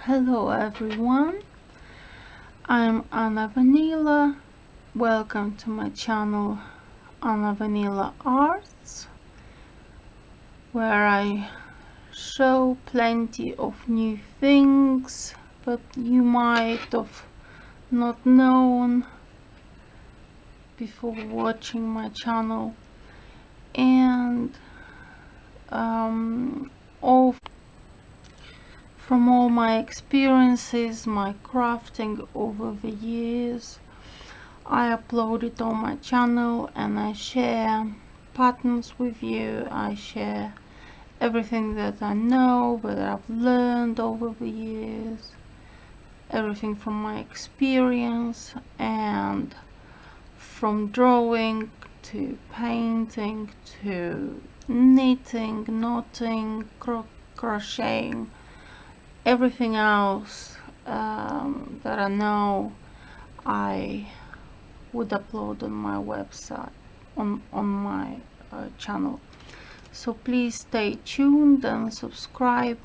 Hello everyone, I'm Anna Vanila. Welcome to my channel Anna Vanila Arts, where I show plenty of new things that you might have not known before watching my channel, and from all my experiences, my crafting over the years, I upload it on my channel and I share patterns with you. I share everything that I know, that I've learned over the years, everything from my experience, and from drawing to painting to knitting, knotting, crocheting, everything else that I know I would upload on my website, on my channel. So please stay tuned and subscribe,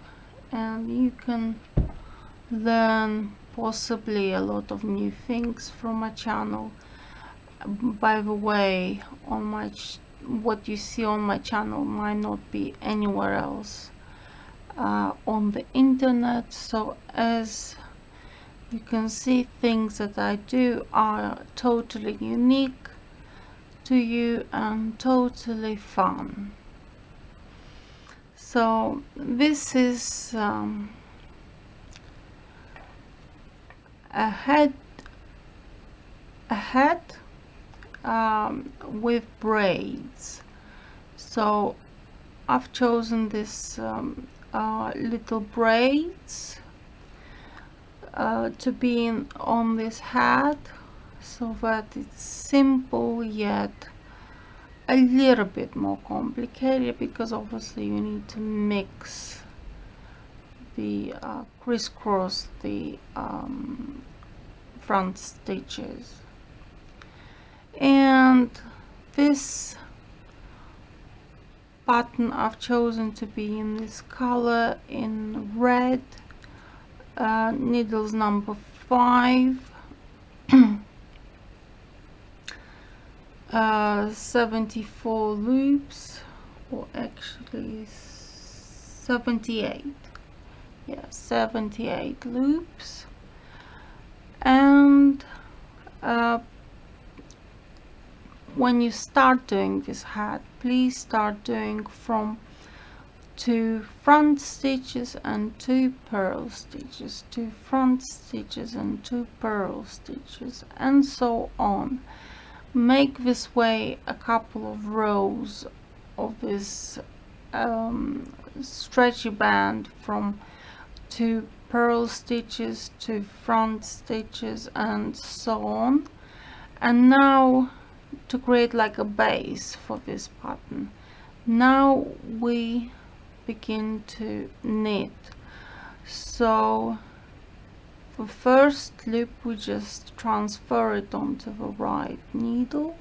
and you can learn possibly a lot of new things from my channel. By the way, on my what you see on my channel might not be anywhere else on the internet, so as you can see, things that I do are totally unique to you and totally fun. So this is a head with braids. So I've chosen this little braids to be on this hat, so that it's simple yet a little bit more complicated, because obviously you need to mix the crisscross the front stitches. And this pattern I've chosen to be in this color, in red, needles number 5, 74 loops, or actually 78, yeah, 78 loops. And when you start doing this hat, please start doing from 2 front stitches and 2 purl stitches, 2 front stitches and 2 purl stitches, and so on. Make this way a couple of rows of this stretchy band from 2 purl stitches, 2 front stitches, and so on. And now, to create like a base for this pattern, now we begin to knit. So the first loop, we just transfer it onto the right needle,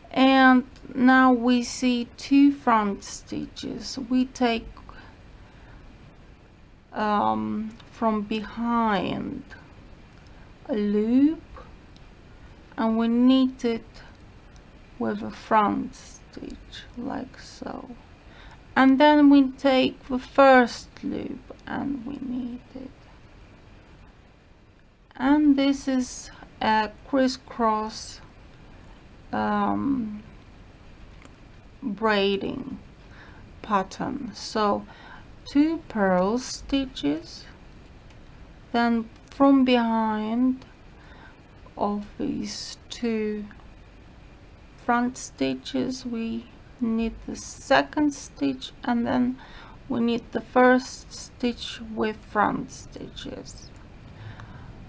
and now we see 2 front stitches. We take from behind a loop and we knit it with a front stitch like so, and then we take the first loop and we knit it. And this is a crisscross braiding pattern. So 2 purl stitches, then from behind of these 2 front stitches we knit the second stitch, and then we knit the first stitch with front stitches.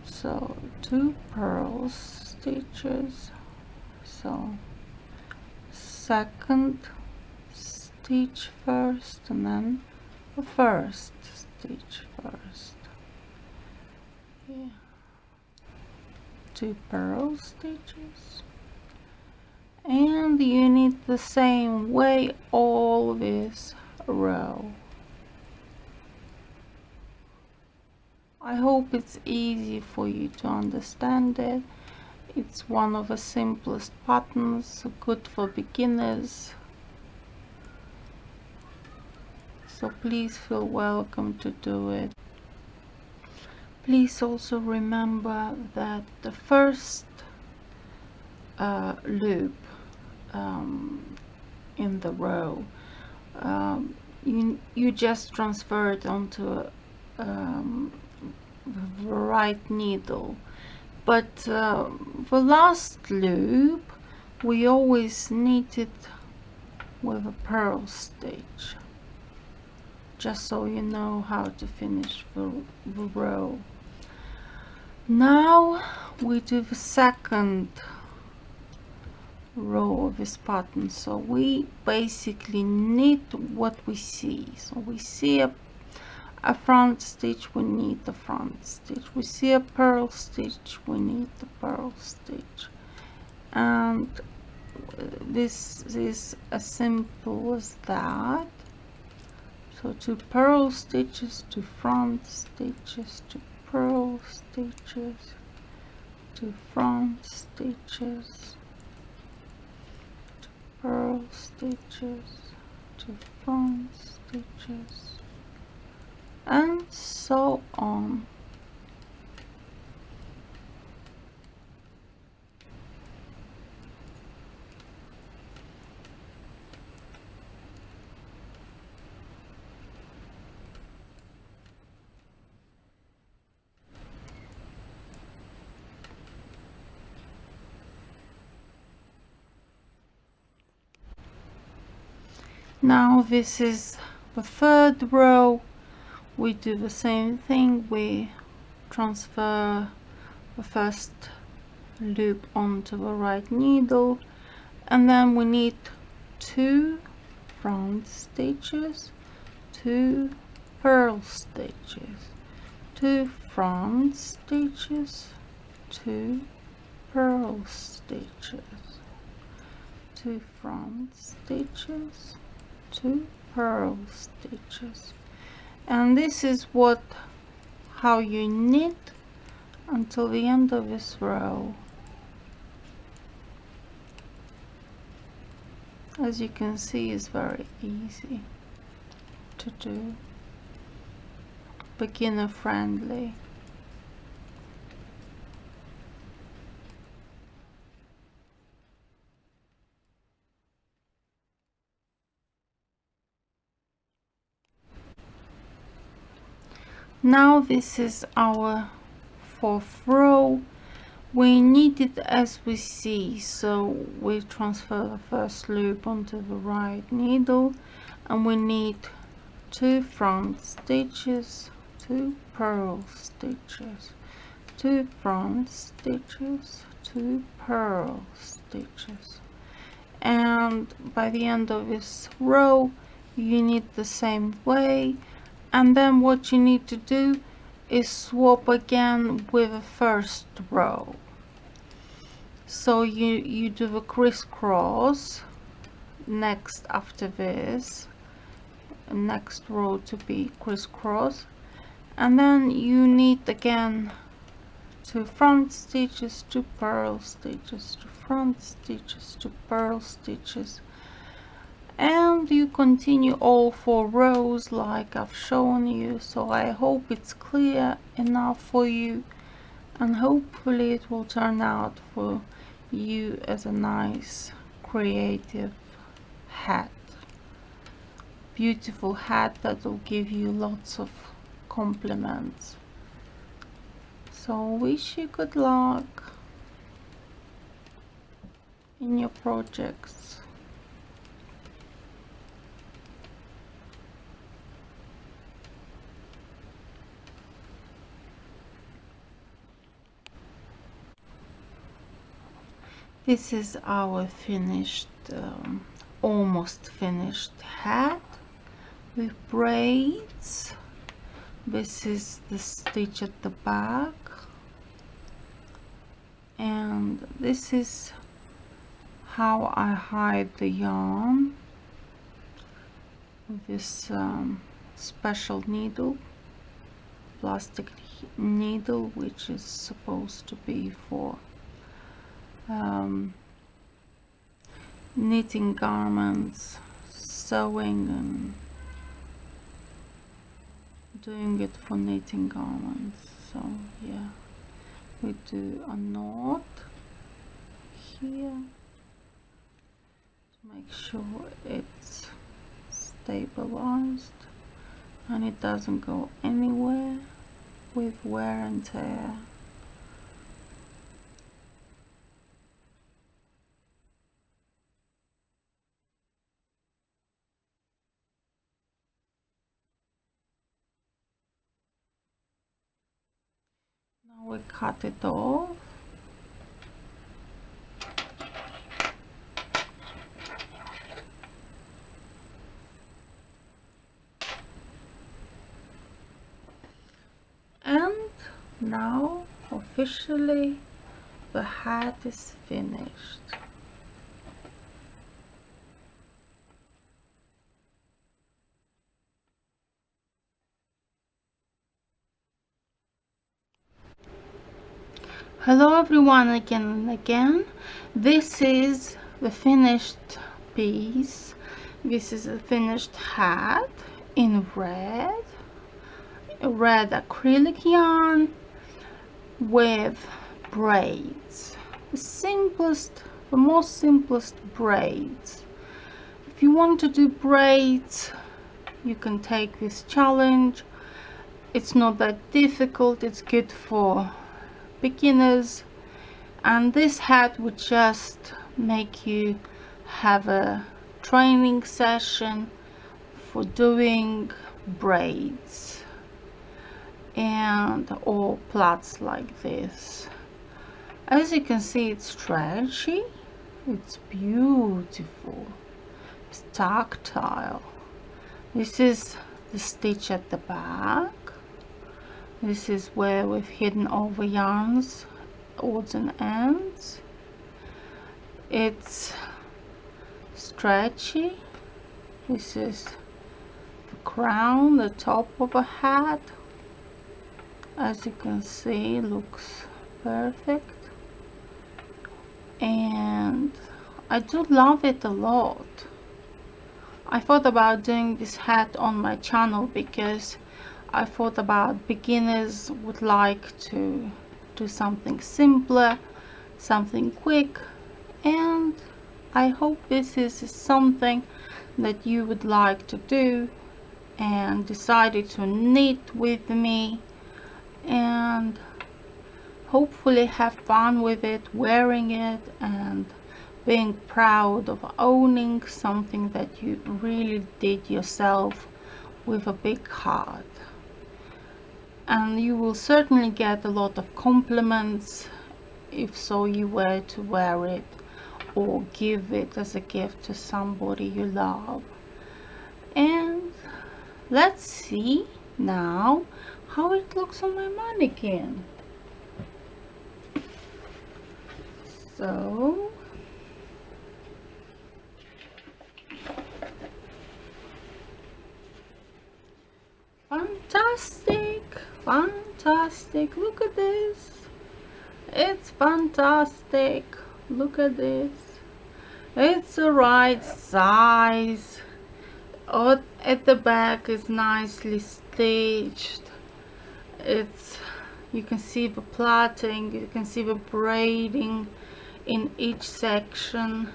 So 2 purl stitches, so second stitch first, and then the first stitch first, yeah. 2 purl stitches, and you knit the same way all this row. I hope it's easy for you to understand it. It's one of the simplest patterns, good for beginners. So please feel welcome to do it. Please also remember that the first loop in the row, you just transfer it onto the right needle, but the last loop we always knit it with a purl stitch, just so you know how to finish the row. Now we do the second row of this pattern. So we basically knit what we see. So we see a front stitch, we knit the front stitch. We see a purl stitch, we knit the purl stitch. And this is as simple as that. So 2 purl stitches, 2 front stitches, 2 purl stitches, 2 front stitches, 2 purl stitches, 2 front stitches, and so on. Now this is the third row. We do the same thing. We transfer the first loop onto the right needle, and then we knit 2 front stitches, 2 purl stitches, 2 front stitches, 2 purl stitches, 2 front stitches, 2 purl stitches. And this is how you knit until the end of this row. As you can see, it's very easy to do, beginner friendly. Now this is our 4th row. We knit it as we see, so we transfer the first loop onto the right needle, and we knit 2 front stitches, 2 purl stitches, 2 front stitches, 2 purl stitches. And by the end of this row you knit the same way, and then what you need to do is swap again with the first row. So you do the crisscross next after this, next row to be crisscross, and then you knit again 2 front stitches, 2 purl stitches, 2 front stitches, 2 purl stitches, and you continue all 4 rows like I've shown you. So I hope it's clear enough for you, and hopefully it will turn out for you as a nice creative hat, beautiful hat that will give you lots of compliments. So wish you good luck in your projects. This is our finished, almost finished hat with braids. This is the stitch at the back, and this is how I hide the yarn with this special needle, plastic needle, which is supposed to be for knitting garments, sewing, and doing it for knitting garments. So yeah, we do a knot here to make sure it's stabilized and it doesn't go anywhere with wear and tear. Now we cut it off. And now officially the hat is finished. Hello everyone, again and again. This is the finished piece. This is a finished hat in red acrylic yarn with braids. The most simplest braids. If you want to do braids, you can take this challenge. It's not that difficult, it's good for beginners, and this hat would just make you have a training session for doing braids and or plaits like this. As you can see, it's stretchy, it's beautiful, it's tactile. This is the stitch at the back. This is where we've hidden all the yarns, odds and ends. It's stretchy. This is the crown, the top of a hat. As you can see, it looks perfect. And I do love it a lot. I thought about doing this hat on my channel because I thought about beginners would like to do something simpler, something quick, and I hope this is something that you would like to do and decided to knit with me and hopefully have fun with it, wearing it, and being proud of owning something that you really did yourself with a big heart. And you will certainly get a lot of compliments if so you were to wear it or give it as a gift to somebody you love. And let's see now how it looks on my mannequin. So fantastic, look at this, it's fantastic, look at this, it's the right size. At the back is nicely stitched. You can see the plaiting, you can see the braiding in each section.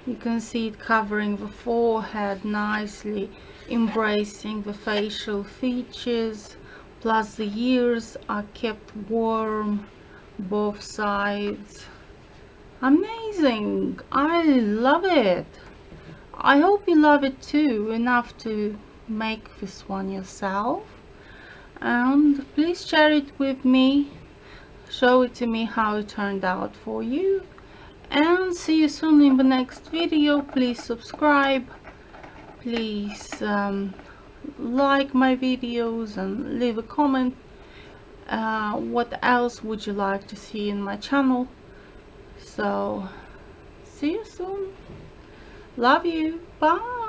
You can see it covering the forehead nicely, embracing the facial features, plus the ears are kept warm, both sides. Amazing! I love it! I hope you love it too, enough to make this one yourself. And please share it with me, show it to me how it turned out for you, and see you soon in the next video. Please subscribe, please like my videos and leave a comment. What else would you like to see in my channel? So see you soon. Love you. Bye.